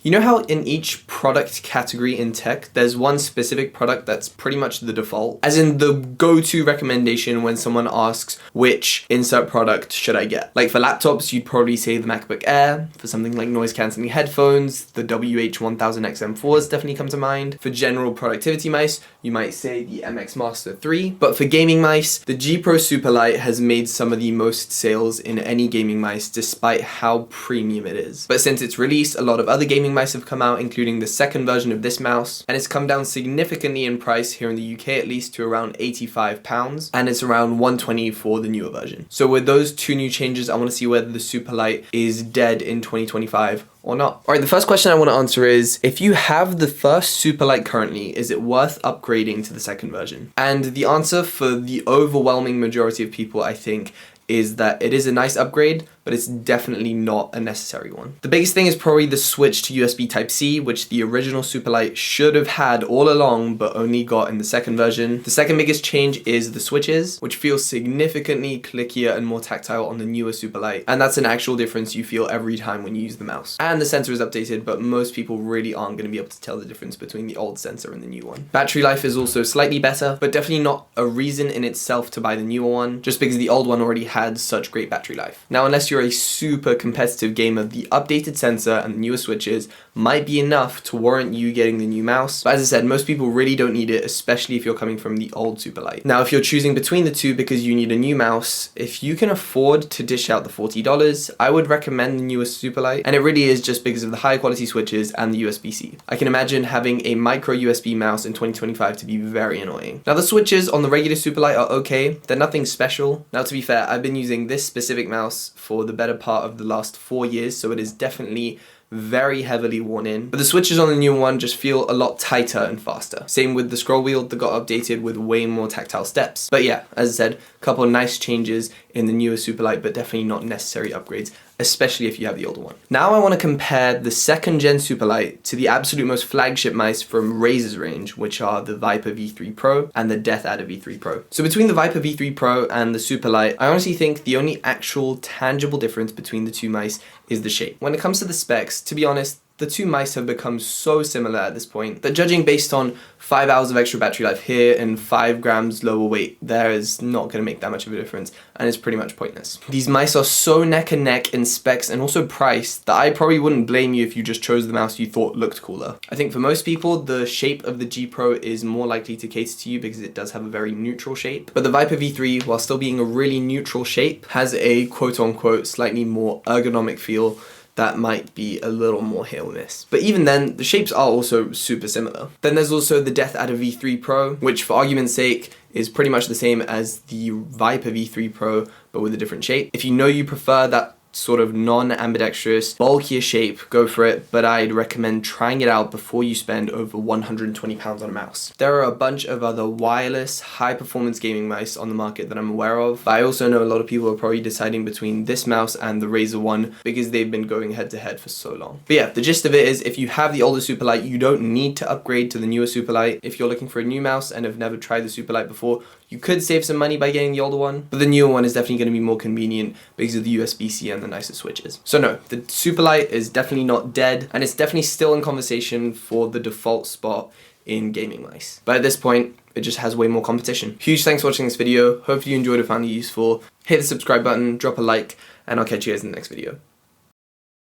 You know how in each product category in tech, there's one specific product that's pretty much the default? As in the go-to recommendation when someone asks which insert product should I get? Like for laptops, you'd probably say the MacBook Air. For something like noise-cancelling headphones, the WH-1000XM4s definitely come to mind. For general productivity mice, you might say the MX Master 3. But for gaming mice, the G Pro Superlight has made some of the most sales in any gaming mice despite how premium it is. But since its release, a lot of other gaming mice have come out, including the second version of this mouse, and it's come down significantly in price here in the UK at least to around £85, and it's around £120 for the newer version. So with those two new changes, I want to see whether the Superlight is dead in 2025 or not. Alright, the first question I want to answer is, if you have the first Superlight currently, is it worth upgrading to the second version? And the answer for the overwhelming majority of people, I think, is that it is a nice upgrade, but it's definitely not a necessary one. The biggest thing is probably the switch to USB Type-C, which the original Superlight should have had all along, but only got in the second version. The second biggest change is the switches, which feel significantly clickier and more tactile on the newer Superlight, and that's an actual difference you feel every time when you use the mouse. And the sensor is updated, but most people really aren't going to be able to tell the difference between the old sensor and the new one. Battery life is also slightly better, but definitely not a reason in itself to buy the newer one, just because the old one already had such great battery life. Now, unless you're a super competitive gamer, the updated sensor and the newer switches might be enough to warrant you getting the new mouse. But as I said, most people really don't need it, especially if you're coming from the old Superlight. Now, if you're choosing between the two because you need a new mouse, if you can afford to dish out the $40, I would recommend the newest Superlight, and it really is just because of the high quality switches and the USB-C. I can imagine having a micro USB mouse in 2025 to be very annoying. Now, the switches on the regular Superlight are okay, they're nothing special. Now, to be fair, I've been using this specific mouse for the better part of the last 4 years, so it is definitely very heavily worn in. But the switches on the new one just feel a lot tighter and faster. Same with the scroll wheel that got updated with way more tactile steps. But yeah, as I said, a couple of nice changes in the newer Superlight, but definitely not necessary upgrades, especially if you have the older one. Now I want to compare the second gen Superlight to the absolute most flagship mice from Razer's range, which are the Viper V3 Pro and the Death Adder V3 Pro. So between the Viper V3 Pro and the Superlight, I honestly think the only actual tangible difference between the two mice is the shape. When it comes to the specs, to be honest, the two mice have become so similar at this point that judging based on 5 hours of extra battery life here and 5 grams lower weight there is not going to make that much of a difference, and it's pretty much pointless. These mice are so neck and neck in specs and also price that I probably wouldn't blame you if you just chose the mouse you thought looked cooler. I think for most people, the shape of the G Pro is more likely to cater to you because it does have a very neutral shape, but the Viper V3, while still being a really neutral shape, has a quote-unquote slightly more ergonomic feel that might be a little more hit or miss. But even then, the shapes are also super similar. Then there's also the Death Adder V3 Pro, which for argument's sake is pretty much the same as the Viper V3 Pro, but with a different shape. If you know you prefer that sort of non-ambidextrous, bulkier shape, go for it, but I'd recommend trying it out before you spend over £120 on a mouse. There are a bunch of other wireless, high-performance gaming mice on the market that I'm aware of, but I also know a lot of people are probably deciding between this mouse and the Razer one because they've been going head-to-head for so long. But yeah, the gist of it is, if you have the older Superlight, you don't need to upgrade to the newer Superlight. If you're looking for a new mouse and have never tried the Superlight before, you could save some money by getting the older one, but the newer one is definitely going to be more convenient because of the USB-C and the nicer switches. So no, the Superlight is definitely not dead, and it's definitely still in conversation for the default spot in gaming mice. But at this point, it just has way more competition. Huge thanks for watching this video. Hope you enjoyed it, found it useful. Hit the subscribe button, drop a like, and I'll catch you guys in the next video.